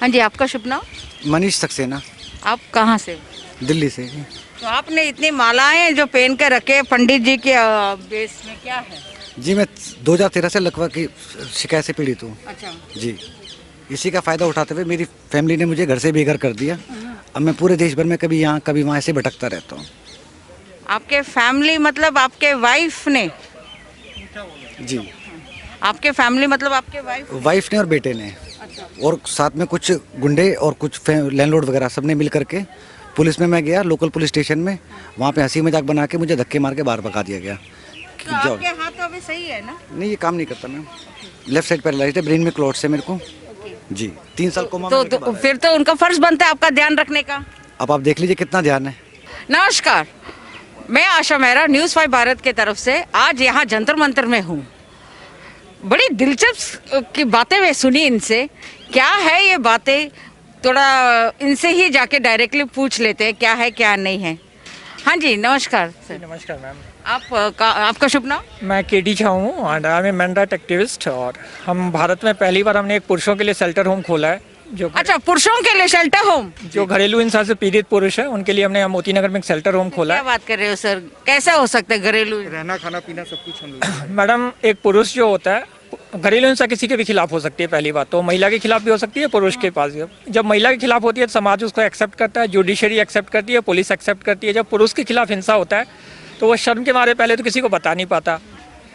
हाँ जी, आपका शुभ नाम? मनीष सक्सेना, आप कहाँ से? दिल्ली से। तो आपने इतनी मालाएं जो पहन के रखे पंडित जी के बेस में क्या है? जी मैं 2013 से लकवा की शिकायत से पीड़ित हूँ। अच्छा। जी, इसी का फ़ायदा उठाते हुए मेरी फैमिली ने मुझे घर से बेघर कर दिया। अब मैं पूरे देश भर में कभी यहाँ कभी वहाँ ऐसे भटकता रहता हूँ। आपके फैमिली मतलब आपके वाइफ ने? जी, आपके फैमिली मतलब आपके वाइफ ने और बेटे ने, अच्छा। और साथ में कुछ गुंडे और कुछ लैंडलॉर्ड वगैरह सब ने मिल करके पुलिस में मैं गया, लोकल पुलिस स्टेशन में। वहाँ पे हंसी मजाक बना के मुझे धक्के मार के बाहर भगा दिया गया। तो आपके हाथ तो अभी सही है ना? नहीं, ये काम नहीं करता मैम। लेफ्ट साइड पैरालाइज्ड है, ब्रेन में क्लॉट्स है मेरे को। जी, 3 साल कोमा में तो फिर तो उनका फर्ज बनता है आपका ध्यान रखने का। अब आप देख लीजिए कितना ध्यान है। नमस्कार, मैं आशा मेहरा न्यूज़ 5 भारत के तरफ से आज यहाँ जंतर मंतर में हूँ। बड़ी दिलचस्प की बातें मैं सुनी इनसे। क्या है ये बातें, थोड़ा इनसे ही जाके डायरेक्टली पूछ लेते हैं क्या है क्या नहीं है। हाँ जी, नमस्कार सर। नमस्कार मैम। आपका शुभ नाम? मैं केडी झा हूँ and I am man right activist. और हम भारत में पहली बार हमने एक पुरुषों के लिए शेल्टर होम खोला है। अच्छा, पुरुषों के लिए शेल्टर होम? जो घरेलू हिंसा से पीड़ित पुरुष है उनके लिए हमने मोती नगर में एक शेल्टर होम खोला क्या है। बात कर रहे हो सर, कैसा हो सकता है घरेलू? रहना खाना पीना सब कुछ हम लोग। मैडम, एक पुरुष जो होता है, घरेलू हिंसा किसी के भी खिलाफ हो सकती है। पहली बात तो महिला के खिलाफ भी हो सकती है, पुरुष के पास भी। जब महिला के खिलाफ होती है तो समाज उसको एक्सेप्ट करता है, जुडिशरी एक्सेप्ट करती है, पुलिस एक्सेप्ट करती है। जब पुरुष के खिलाफ हिंसा होता है तो वो शर्म के मारे पहले तो किसी को बता नहीं पाता,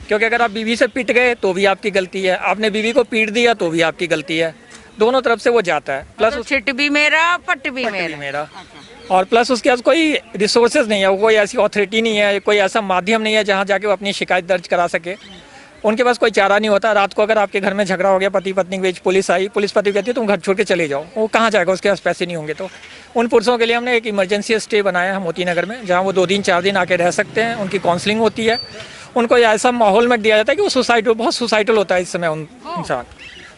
क्योंकि अगर आप बीवी से पिट गए तो भी आपकी गलती है, आपने बीवी को पीट दिया तो भी आपकी गलती है। दोनों तरफ से वो जाता है। प्लस तो छिट भी मेरा पट भी मेरा और प्लस उसके पास कोई रिसोर्सेज नहीं है, कोई ऐसी अथॉरिटी नहीं है, कोई ऐसा माध्यम नहीं है जहाँ जाके वो अपनी शिकायत दर्ज करा सके। उनके पास कोई चारा नहीं होता। रात को अगर आपके घर में झगड़ा हो गया पति पत्नी के बीच, पुलिस आई, पुलिस पति कहती है तुम घर छोड़ के चले जाओ, वो कहाँ जाएगा, उसके पास पैसे नहीं होंगे। तो उन पुरुषों के लिए हमने एक इमरजेंसी स्टे बनाया है मोती नगर में, जहाँ वो 2 दिन 4 दिन आके रह सकते हैं। उनकी काउंसलिंग होती है, उनको ऐसा माहौल में दिया जाता है कि वो बहुत सुसाइडल होता है इस समय इंसान।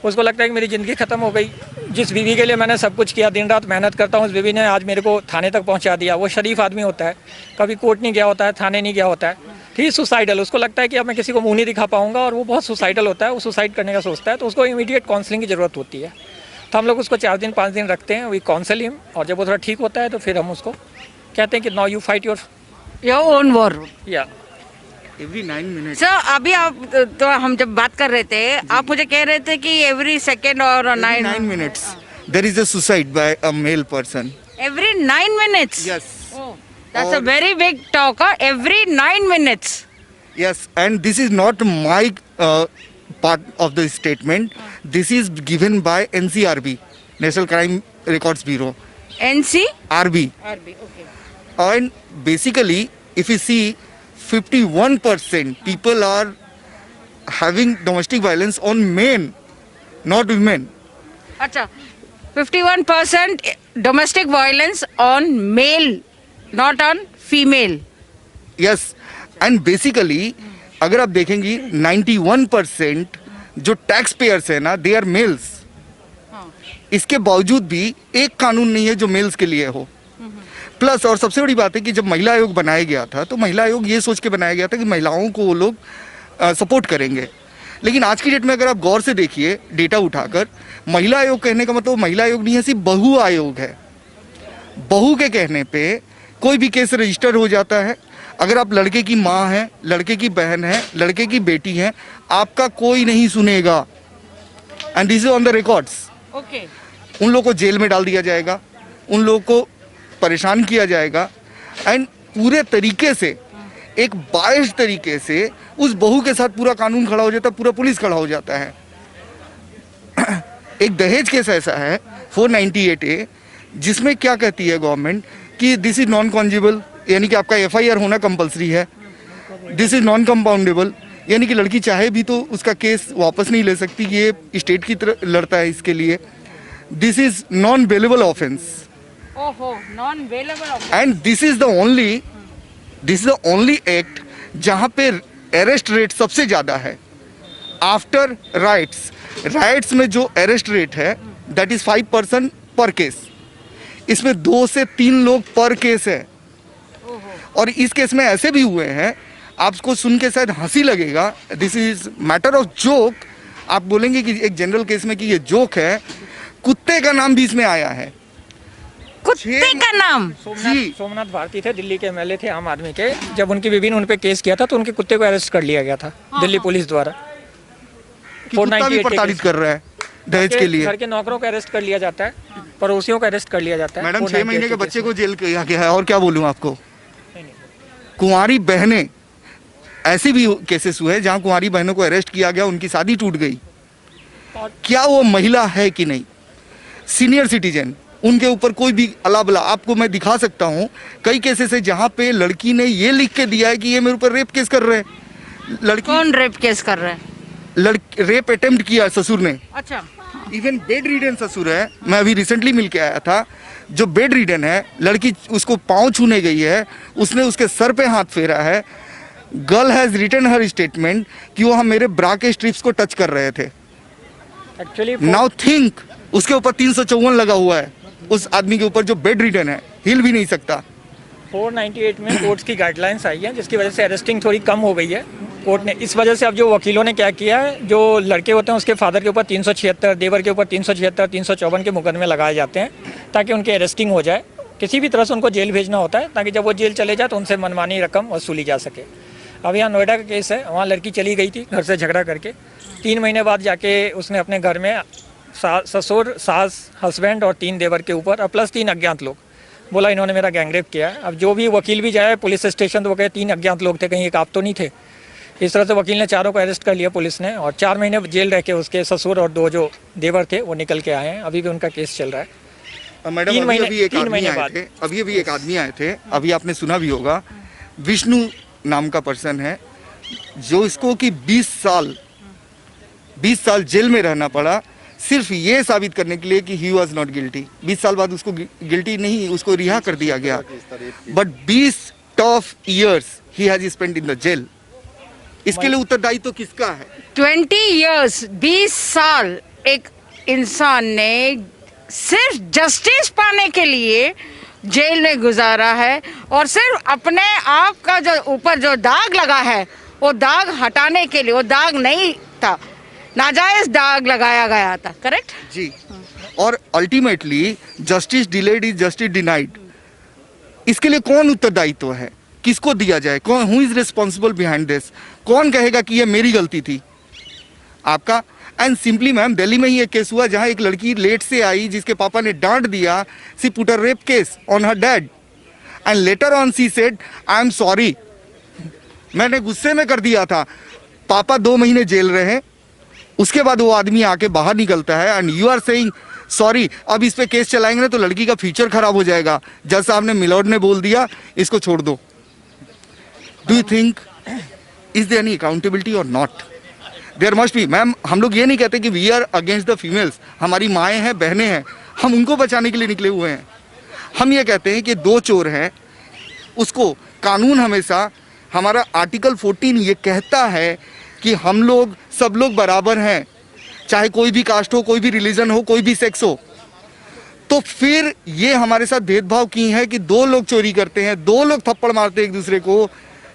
उसको लगता है कि मेरी ज़िंदगी ख़त्म हो गई। जिस बीवी के लिए मैंने सब कुछ किया, दिन रात मेहनत करता हूँ, उस बीवी ने आज मेरे को थाने तक पहुँचा दिया। वो शरीफ आदमी होता है, कभी कोर्ट नहीं गया होता है, थाने नहीं गया होता है, ठीक सुसाइडल। उसको लगता है कि अब मैं किसी को मुंह नहीं दिखा पाऊंगा, और वो बहुत सुसाइडल होता है, वो सुसाइड करने का सोचता है। तो उसको इमीडिएट काउंसलिंग की ज़रूरत होती है। तो हम लोग उसको 4 दिन 5 दिन रखते हैं, वी काउंसल हिम, और जब वो थोड़ा ठीक होता है तो फिर हम उसको कहते हैं कि now you fight your own war. या एवरी 9 मिनट। सर अभी आप तो हम जब बात कर रहे थे, आप मुझे कह रहे थे कि एवरी सेकेंड और 9 minutes there is a suicide by a male person. Every 9 minutes? Yes. That's a very big talk. Every 9 minutes. Yes, and this is not my part of the statement. This is given by NCRB, National Crime Records Bureau. NC? RB. RB. Okay. And basically, if you see, 51% people are having domestic violence on men, not women. अच्छा, 51% domestic violence on male, not on female. Yes, and basically अगर आप देखेंगी 91% जो tax payers है ना, they are males. इसके बावजूद भी एक कानून नहीं है जो मेल्स के लिए हो। प्लस और सबसे बड़ी बात है कि जब महिला आयोग बनाया गया था तो महिला आयोग ये सोच के बनाया गया था कि महिलाओं को वो लोग सपोर्ट करेंगे। लेकिन आज की डेट में अगर आप गौर से देखिए डेटा उठाकर, महिला आयोग कहने का मतलब महिला आयोग नहीं है, सिर्फ बहु आयोग है। बहू के कहने पे कोई भी केस रजिस्टर हो जाता है। अगर आप लड़के की माँ हैं, लड़के की बहन है, लड़के की बेटी हैं, आपका कोई नहीं सुनेगा। And this is on the records. Okay. उन लोगों को जेल में डाल दिया जाएगा, उन लोगों को परेशान किया जाएगा, एंड पूरे तरीके से एक बायस्ड तरीके से उस बहू के साथ पूरा कानून खड़ा हो जाता है, पूरा पुलिस खड़ा हो जाता है। एक दहेज केस ऐसा है 498A, जिसमें क्या कहती है गवर्नमेंट कि दिस इज नॉन कॉन्जिबल, यानी कि आपका FIR होना कंपलसरी है। दिस इज नॉन कंपाउंडेबल, यानी कि लड़की चाहे भी तो उसका केस वापस नहीं ले सकती, ये स्टेट की तरफ लड़ता है इसके लिए। This is non bailable offence, ओहो, non bailable. And this is the only act जहाँ पे अरेस्ट रेट सबसे ज़्यादा है आफ्टर राइट्स में जो अरेस्ट रेट है दैट इज 5% पर केस। इसमें 2 से 3 लोग पर केस है। और इस केस में ऐसे भी हुए हैं, आपको सुन के शायद हंसी लगेगा, this is matter of joke. आप बोलेंगे कि एक जनरल केस में कि ये जोक है, कुत्ते का का नाम भी इसमें आया है। कुत्ते का नाम। सोमनाथ भारती थे, दिल्ली के एमएलए थे आम आदमी के। जब उनकी बीवी ने उन पे केस किया था तो उनके कुत्ते को अरेस्ट कर लिया गया था दिल्ली पुलिस द्वारा। कि कुत्ता भी प्रताड़ित कर रहा है दहेज के लिए। घर के नौकरों को अरेस्ट कर लिया जाता है, पड़ोसियों को अरेस्ट कर लिया जाता है। मैडम 6 महीने के बच्चे को जेल किया गया है, और क्या बोलूं आपको। कुंवारी बहनें, ऐसे भी केसेस हुए जहां कुंवारी बहनों को अरेस्ट किया गया, उनकी शादी टूट गई। क्या वो महिला है कि नहीं? सीनियर सिटीजन, उनके ऊपर कोई भी अलाबला, आपको मैं दिखा सकता हूँ कई केसेस है जहाँ पे लड़की ने ये लिख के दिया है कि ये मेरे ऊपर रेप केस कर रहे हैं। लड़की कौन रेप केस कर रहा है? रेप अटेम्प्ट किया ससुर ने। अच्छा। इवन बेड रिडन ससुर है। मैं अभी रिसेंटली मिल के आया था, जो बेड रिडन है, लड़की उसको पाँव छूने गई है, उसने उसके सर पे हाथ फेरा है। Girl has written her statement कि वो हम मेरे ब्रा के स्ट्रिप्स को टच कर रहे थे। एक्चुअली नाउ थिंक, उसके ऊपर 354 लगा हुआ है उस आदमी के ऊपर जो बेड रिडन है, हिल भी नहीं सकता। 498 में कोर्ट्स की गाइडलाइंस आई हैं, जिसकी वजह से अरेस्टिंग थोड़ी कम हो गई है कोर्ट ने। इस वजह से अब जो वकीलों ने क्या किया है, जो लड़के होते हैं उसके फादर के ऊपर 376, देवर के ऊपर 376, 354 के मुकदमे लगाए जाते हैं ताकि उनकी अरेस्टिंग हो जाए। किसी भी तरह से उनको जेल भेजना होता है ताकि जब वो जेल चले जाए तो उनसे मनमानी रकम वसूली जा सके। अब यहाँ नोएडा का केस है, वहाँ लड़की चली गई थी घर से झगड़ा करके। 3 महीने बाद जाके उसने अपने घर में ससुर, सास, हस्बैंड और 3 देवर के ऊपर प्लस 3 अज्ञात लोग, बोला इन्होंने मेरा गैंगरेप किया है। अब जो भी वकील भी जाए पुलिस स्टेशन तो वो कहे 3 अज्ञात लोग थे, कहीं एक आप तो नहीं थे। इस तरह से वकील ने चारों को अरेस्ट कर लिया पुलिस ने, और 4 महीने जेल रह के उसके ससुर और 2 जो देवर थे वो निकल के आए हैं। अभी भी उनका केस चल रहा है। मैडम, 3 महीने बाद अभी एक आदमी आए थे, अभी आपने सुना भी होगा, विष्णु नाम का पर्सन है, जो इसको कि 20 साल जेल में रहना पड़ा सिर्फ ये साबित करने के लिए कि ही वॉज नॉट गिल्टी। 20 साल बाद उसको गिल्टी नहीं, उसको रिहा कर दिया गया, but 20 tough years he has spent in the jail. इसके लिए उत्तरदायित्व तो किसका है? 20 इयर्स, 20 साल एक इंसान ने सिर्फ जस्टिस पाने के लिए जेल में गुजारा है, और सिर्फ अपने आप का जो ऊपर जो दाग लगा है वो दाग हटाने के लिए, वो दाग नहीं था, नाजायज दाग लगाया गया था। करेक्ट जी। और ultimately justice delayed is justice denied. इसके लिए कौन उत्तरदायित्व है? किसको दिया जाए? कौन, who is responsible behind this? कौन कहेगा कि ये मेरी गलती थी? आपका। एंड सिंपली मैम, दिल्ली में ही एक केस हुआ जहां एक लड़की लेट से आई, जिसके पापा ने डांट दिया। She put a rape case on her dad and later on she said I am sorry, मैंने गुस्से में कर दिया था। पापा 2 महीने जेल रहे, उसके बाद वो आदमी आके बाहर निकलता है and you are saying sorry. अब इस पे केस चलाएंगे ना तो लड़की का फ्यूचर खराब हो जाएगा। जज साहब ने, मिलॉर्ड ने बोल दिया इसको छोड़ दो। Do you think is there any accountability or not? There must be. Ma'am, हम लोग ये नहीं कहते कि we are against the females, हमारी माएँ हैं, बहनें हैं, हम उनको बचाने के लिए निकले हुए हैं। हम ये कहते हैं कि 2 चोर हैं, उसको कानून हमेशा, हमारा आर्टिकल 14 ये कहता है कि हम लोग सब लोग बराबर हैं, चाहे कोई भी कास्ट हो, कोई भी रिलीजन हो, कोई भी सेक्स हो। तो फिर ये हमारे साथ भेदभाव की है कि 2 लोग चोरी करते हैं, 2 लोग थप्पड़ मारते हैं एक दूसरे को।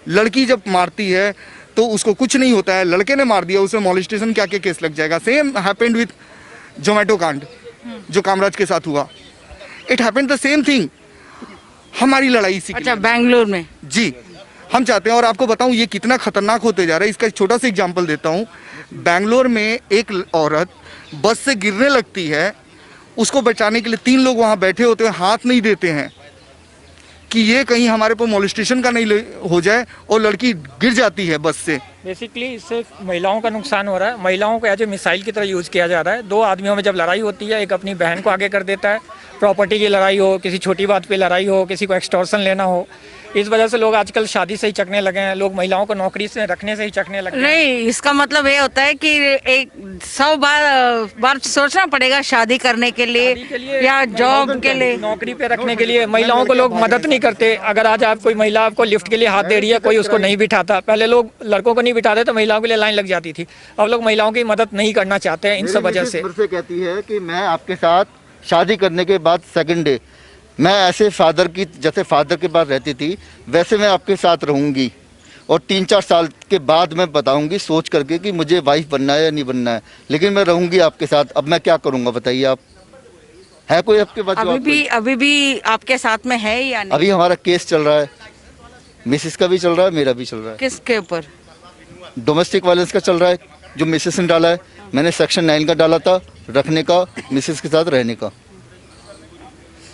लड़की जब मारती है तो उसको कुछ नहीं होता है, लड़के ने मार दिया उसे मॉलेस्टेशन क्या क्या केस लग जाएगा। सेम हैपेंड विथ जोमेटो कांड जो कामराज के साथ हुआ। It happened the same thing. हमारी लड़ाई इसी अच्छा, बेंगलुरु में जी हम चाहते हैं। और आपको बताऊं ये कितना खतरनाक होते जा रहा है, इसका एक छोटा सा एग्जांपल देता हूं। बेंगलोर में एक औरत बस से गिरने लगती है, उसको बचाने के लिए 3 लोग वहां बैठे होते हैं, हाथ नहीं देते हैं कि ये कहीं हमारे पर मॉलेस्टेशन का नहीं हो जाए, और लड़की गिर जाती है बस से। बेसिकली इससे महिलाओं का नुकसान हो रहा है। महिलाओं को एज ए मिसाइल की तरह यूज़ किया जा रहा है। 2 आदमियों में जब लड़ाई होती है, एक अपनी बहन को आगे कर देता है, प्रॉपर्टी की लड़ाई हो, किसी छोटी बात पे लड़ाई हो, किसी को एक्सटॉर्शन लेना हो। इस वजह से लोग आजकल शादी से ही चकने लगे हैं, लोग महिलाओं को नौकरी से रखने से ही चकने लगे हैं। नहीं, इसका मतलब ये होता है कि एक 100 बार सोचना पड़ेगा शादी करने के लिए या जॉब के लिए, नौकरी पे रखने के लिए। महिलाओं को लोग मदद नहीं करते। अगर आज आप कोई महिला आपको लिफ्ट के लिए हाथ दे रही है, कोई उसको नहीं बिठाता। पहले लोग लड़कों को नहीं बिठाते तो महिलाओं के लिए लाइन लग जाती थी। अब लोग महिलाओं की मदद नहीं करना चाहते हैं इन सब वजह से। कहती है कि मैं आपके साथ शादी करने के बाद सेकंड डे मैं ऐसे फादर की, जैसे फादर के पास रहती थी वैसे मैं आपके साथ रहूंगी, और 3-4 साल के बाद मैं बताऊंगी सोच करके कि मुझे वाइफ बनना है या नहीं बनना है, लेकिन मैं रहूंगी आपके साथ। अब मैं क्या करूंगा बताइए आप? है कोई आपके पास जवाब? अभी भी आपके साथ में है या नहीं? अभी हमारा केस चल रहा है, मिसेस का भी चल रहा है, मेरा भी चल रहा है। किसके ऊपर? डोमेस्टिक वायलेंस का चल रहा है, जो मिसेस ने डाला है। मैंने सेक्शन 9 का डाला था, रखने का, मिसेस के साथ रहने का।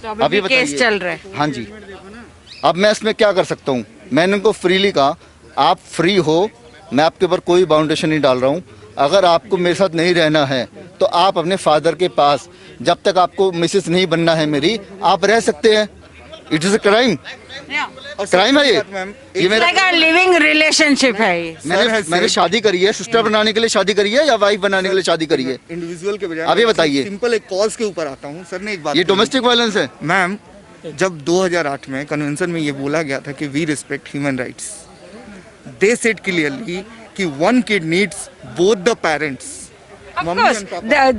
तो अभी भी केस बताइए। चल रहा है। हाँ जी। अब मैं इसमें क्या कर सकता हूँ? मैंने उनको फ्रीली कहा आप फ्री हो, मैं आपके ऊपर कोई बाउंडेशन नहीं डाल रहा हूँ। अगर आपको मेरे साथ नहीं रहना है तो आप अपने फादर के पास, जब तक आपको मिसेस नहीं बनना है मेरी, आप रह सकते हैं। It is a crime. Crime है ये मेरा लिविंग रिलेशनशिप है ये। मैंने शादी करी है, सिस्टर बनाने के लिए शादी करी है या वाइफ बनाने के लिए शादी करी है? इंडिविजुअल के बजाय अभी बताइए। सिंपल एक कॉज के ऊपर आता हूँ। सर ने एक बात ये कही। डोमेस्टिक वायलेंस है। मैम, जब 2008 में कन्वेंशन में ये बोला गया था कि we respect human rights, they said clearly कि one kid needs both the parents. Of course,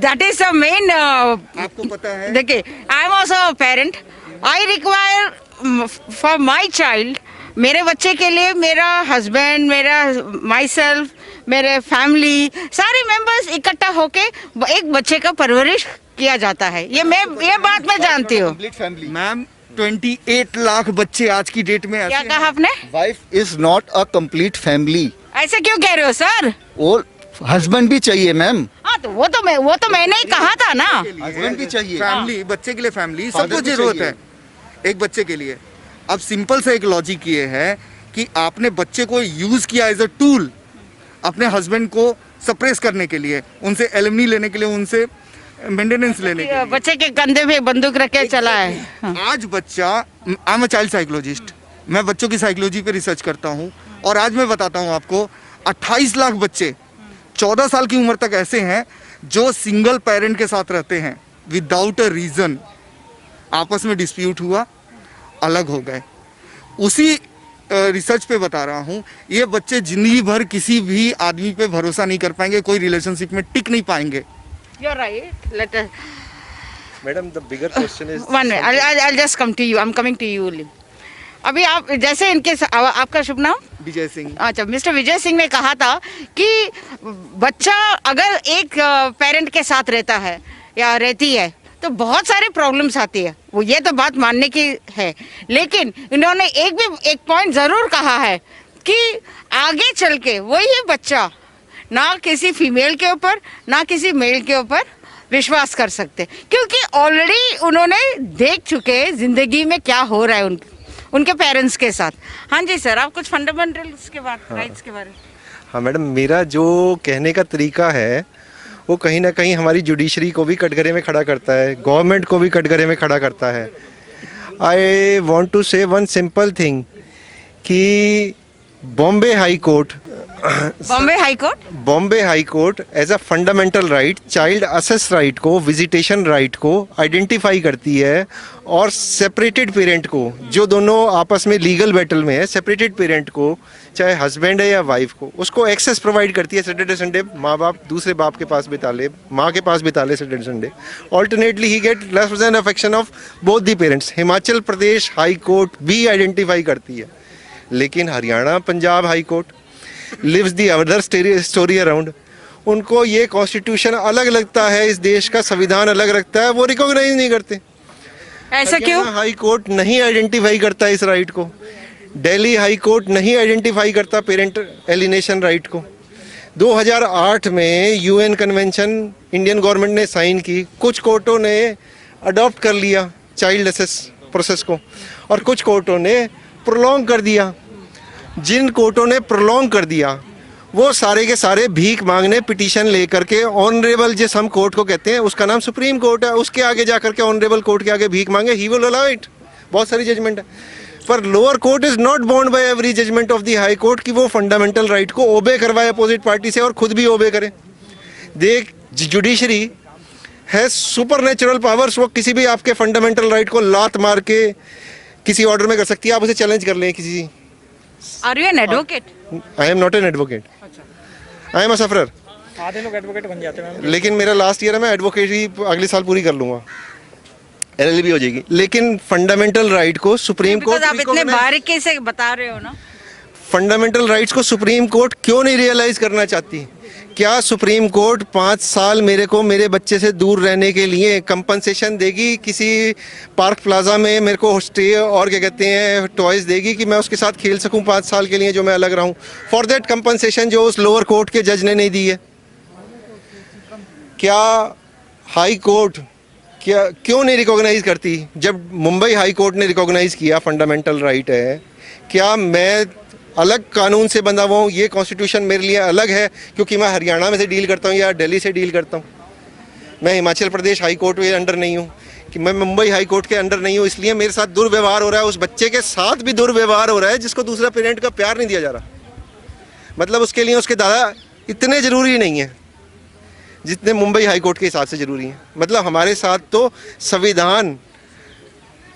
that is the main. आपको पता है? देखिए, I am also a parent. I require for my child, मेरे बच्चे के लिए मेरा हस्बैंड, मेरा माई सेल्फ, मेरे फैमिली, सारे मेंबर्स इकट्ठा होके एक बच्चे का परवरिश किया जाता है। ये बात मैं जानती हूँ। Complete family. मैम, 28 लाख बच्चे आज की डेट में क्या ऐसे कहा आपने? Wife is not a complete family. ऐसे क्यों कह रहे हो सर? और हस्बैंड भी चाहिए मैम। हाँ, तो वो तो मैंने ही कहा था ना। हस्बैंड भी चाहिए। फैमिली, बच्चे के लिए फैमिली, Father सबको भी जरूरत चाहिए। है एक बच्चे के लिए। अब सिंपल से एक लॉजिक ये है कि आपने बच्चे को यूज किया एज अ टूल अपने हस्बैंड को सप्रेस करने के लिए, उनसे एलिमनी लेने के लिए, उनसे मेंटेनेंस लेने के लिए। बच्चे के कंधे पे बंदूक रख के चला है। हाँ। आज बच्चा, आई एम अ चाइल्ड साइकोलॉजिस्ट, मैं बच्चों की साइकोलॉजी पे रिसर्च करता हूँ और आज मैं बताता हूँ आपको 28 लाख बच्चे 14 साल की उम्र तक ऐसे हैं जो सिंगल पेरेंट के साथ रहते हैं विदाउट अ रीज़न। आपस में डिस्प्यूट हुआ, अलग हो गए। उसी रिसर्च पे बता रहा हूँ, ये बच्चे जिंदगी भर किसी भी आदमी पे भरोसा नहीं कर पाएंगे, कोई रिलेशनशिप में टिक नहीं पाएंगे। You're right. Let us. Madam, the bigger question is. One minute. I'll just come to you. I'm coming to you only. अभी आप जैसे आपका शुभ नाम? विजय सिंह। अच्छा, मिस्टर विजय सिंह ने कहा था कि बच्चा अगर एक पेरेंट के साथ रहता है या रहती है तो बहुत सारी प्रॉब्लम्स आती है। वो ये तो बात मानने की है, लेकिन इन्होंने एक पॉइंट ज़रूर कहा है कि आगे चल के वही बच्चा ना किसी फीमेल के ऊपर ना किसी मेल के ऊपर विश्वास कर सकते, क्योंकि ऑलरेडी उन्होंने देख चुके हैं ज़िंदगी में क्या हो रहा है उनके पेरेंट्स के साथ। हाँ जी सर, आप कुछ फंडामेंटल्स के बारे राइट्स के बारे में। हाँ मैडम, मेरा जो कहने का तरीका है वो कहीं ना कहीं हमारी जुडिशरी को भी कटघरे में खड़ा करता है, गवर्नमेंट को भी कटघरे में खड़ा करता है। I want to say one simple thing कि Bombay high court as a fundamental right child access right को, विजिटेशन राइट को आइडेंटिफाई करती है और सेपरेटेड पेरेंट को, जो दोनों आपस में लीगल बैटल में है, सेपरेटेड पेरेंट को चाहे हस्बैंड है या वाइफ को, उसको एक्सेस प्रोवाइड करती है। सैटरडे संडे माँ बाप दूसरे बाप के पास बिता ले, माँ के पास बिता ले Saturday Sunday, alternately he get love and affection of both the parents. Himachal Pradesh high court भी आइडेंटिफाई करती है, लेकिन Haryana Punjab high court lives the other story around. उनको ये कॉन्स्टिट्यूशन अलग लगता है, इस देश का संविधान अलग लगता है, वो रिकॉग्नाइज नहीं करते। ऐसा क्यों? हाई कोर्ट नहीं आइडेंटिफाई करता इस राइट को, दिल्ली हाई कोर्ट नहीं आइडेंटिफाई करता पेरेंट एलिनेशन राइट को। 2008 में यूएन कन्वेंशन इंडियन गवर्नमेंट ने साइन की, कुछ कोर्टों ने अडॉप्ट कर लिया चाइल्ड असेस प्रोसेस को और कुछ कोर्टों ने प्रोलॉन्ग कर दिया। जिन कोर्टों ने प्रोलॉन्ग कर दिया वो सारे के सारे भीख मांगने पिटीशन लेकर के, ऑनरेबल जिस हम कोर्ट को कहते हैं उसका नाम सुप्रीम कोर्ट है, उसके आगे जा करके ऑनरेबल कोर्ट के आगे भीख मांगे, ही विल अलाउ इट। बहुत सारी जजमेंट है, पर lower court is not bound by every judgement of the high court कि वो फंडामेंटल राइट को ओबे करवाए अपोजिट पार्टी से और खुद भी ओबे करे। देख, जुडिशरी है सुपर नेचुरल पावर्स, वो किसी भी आपके फंडामेंटल राइट को लात मार के किसी ऑर्डर में कर सकती है। आप उसे चैलेंज कर लें किसी। Are you an advocate? I am not an advocate, I am a sufferer. आधे लोग एडवोकेट बन जाते हैं। लेकिन मेरा लास्ट ईयर है, मैं एडवोकेसी अगले साल पूरी कर लूँगा, LLB हो जाएगी। लेकिन फंडामेंटल राइट को सुप्रीम कोर्ट, आप इतने बारीकी से बता रहे हो ना, फंडामेंटल राइट्स को सुप्रीम कोर्ट क्यों नहीं रियलाइज करना चाहती क्या सुप्रीम कोर्ट 5 साल मेरे को मेरे बच्चे से दूर रहने के लिए कंपनसेशन देगी, किसी पार्क प्लाजा में मेरे को स्टे और क्या कहते हैं टॉयज़ देगी कि मैं उसके साथ खेल सकूं 5 साल के लिए जो मैं अलग रहूं, फॉर दैट कंपनसेशन जो उस लोअर कोर्ट के जज ने नहीं दी है? क्या हाई कोर्ट क्यों नहीं रिकॉग्नाइज करती? जब मुंबई हाई कोर्ट ने रिकॉग्नाइज किया फंडामेंटल राइट है, क्या मैं अलग कानून से बंधा हुआ हूँ? ये कॉन्स्टिट्यूशन मेरे लिए अलग है क्योंकि मैं हरियाणा में से डील करता हूँ या दिल्ली से डील करता हूँ। मैं हिमाचल प्रदेश हाई कोर्ट के अंडर नहीं हूँ, कि मैं मुंबई हाई कोर्ट के अंडर नहीं हूँ, इसलिए मेरे साथ दुर्व्यवहार हो रहा है। उस बच्चे के साथ भी दुर्व्यवहार हो रहा है जिसको दूसरा पेरेंट का प्यार नहीं दिया जा रहा। मतलब उसके लिए उसके दादा इतने ज़रूरी नहीं है जितने मुंबई हाई कोर्ट के हिसाब से ज़रूरी हैं। मतलब हमारे साथ तो संविधान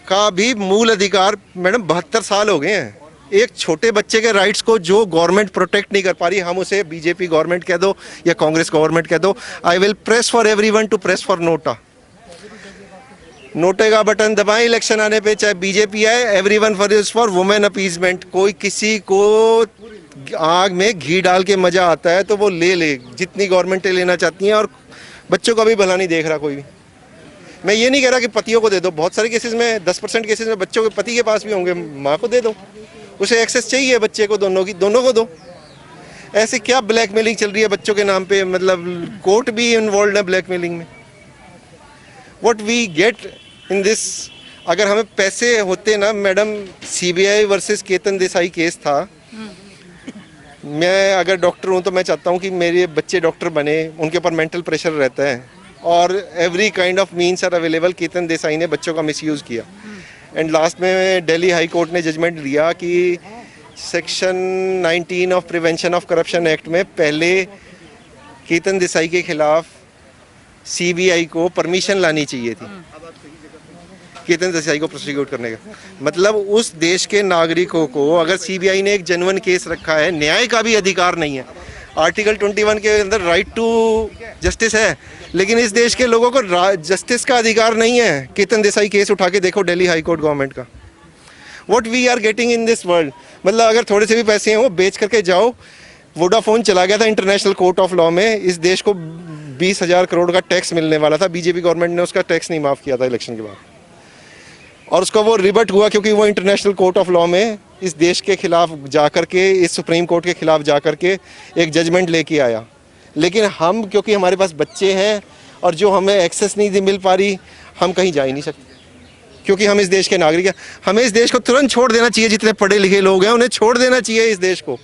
का भी मूल अधिकार मैडम 72 साल हो गए हैं। एक छोटे बच्चे के राइट्स को जो गवर्नमेंट प्रोटेक्ट नहीं कर पा रही, हम उसे बीजेपी गवर्नमेंट कह दो या कांग्रेस गवर्नमेंट कह दो, I will press for everyone to press for NOTA. नोटे का बटन दबाएं इलेक्शन आने पे, चाहे बीजेपी आए, एवरीवन फॉर वुमेन अपीजमेंट। कोई किसी को आग में घी डाल के मजा आता है तो वो ले जितनी गवर्नमेंटें लेना चाहती हैं, और बच्चों का भी भला नहीं देख रहा कोई भी। मैं ये नहीं कह रहा कि पतियों को दे दो, बहुत सारे केसेस में 10% केसेस में बच्चों के पति के पास भी होंगे, माँ को दे दो, उसे एक्सेस चाहिए बच्चे को, दोनों को दो। ऐसे क्या ब्लैकमेलिंग चल रही है बच्चों के नाम पे? मतलब कोर्ट भी इन्वॉल्व है ब्लैकमेलिंग में। What we get in this, अगर हमें पैसे होते ना madam, CBI versus Ketan Desai case था, मैं अगर डॉक्टर हूँ तो मैं चाहता हूँ कि मेरे बच्चे डॉक्टर बने, उनके ऊपर मेंटल प्रेशर रहता है और every kind of means are available. Ketan Desai ने बच्चों का मिसयूज़ किया एंड लास्ट में दिल्ली हाई कोर्ट ने जजमेंट दिया कि section 19 of prevention of corruption act में पहले केतन देसाई के खिलाफ सीबीआई को परमिशन लानी चाहिए थी केतन देसाई को प्रोसिक्यूट करने का। मतलब उस देश के नागरिकों को अगर सीबीआई ने एक जेन्युइन केस रखा है, न्याय का भी अधिकार नहीं है। आर्टिकल 21 के अंदर राइट टू जस्टिस है, लेकिन इस देश के लोगों को जस्टिस का अधिकार नहीं है। केतन देसाई केस उठा के देखो दिल्ली हाई कोर्ट गवर्नमेंट का। What we are getting in this world, मतलब अगर थोड़े से भी पैसे हैं वो बेच करके जाओ। वोडाफोन चला गया था इंटरनेशनल कोर्ट ऑफ लॉ में, इस देश को 20,000 करोड़ का टैक्स मिलने वाला था, बीजेपी गवर्नमेंट ने उसका टैक्स नहीं माफ़ किया था इलेक्शन के बाद, और उसका वो रिबट हुआ क्योंकि वो इंटरनेशनल कोर्ट ऑफ लॉ में इस देश के खिलाफ जाकर के, इस सुप्रीम कोर्ट के खिलाफ जाकर के एक जजमेंट लेके आया। लेकिन हम क्योंकि हमारे पास बच्चे हैं और जो हमें एक्सेस नहीं मिल पा रही, हम कहीं जा ही नहीं सकते क्योंकि हम इस देश के नागरिक हैं। हमें इस देश को तुरंत छोड़ देना चाहिए, जितने पढ़े लिखे लोग हैं उन्हें छोड़ देना चाहिए इस देश को,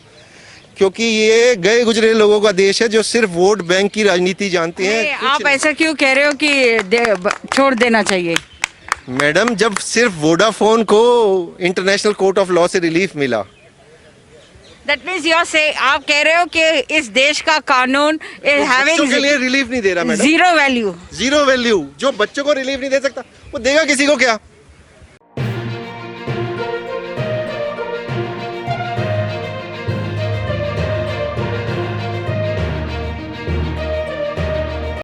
क्योंकि ये गए गुजरे लोगों का देश है जो सिर्फ वोट बैंक की राजनीति जानते हैं। आप ऐसा क्यों कह रहे हो कि छोड़ देना चाहिए? मैडम, जब सिर्फ वोडाफोन को इंटरनेशनल कोर्ट ऑफ लॉ से रिलीफ मिला, दैट मींस यू आर से, आप कह रहे हो कि इस देश का कानून इज बच्चों के लिए हैविंग रिलीफ नहीं दे रहा madam, zero value. Zero value. जो बच्चों को रिलीफ नहीं दे सकता वो देगा किसी को क्या?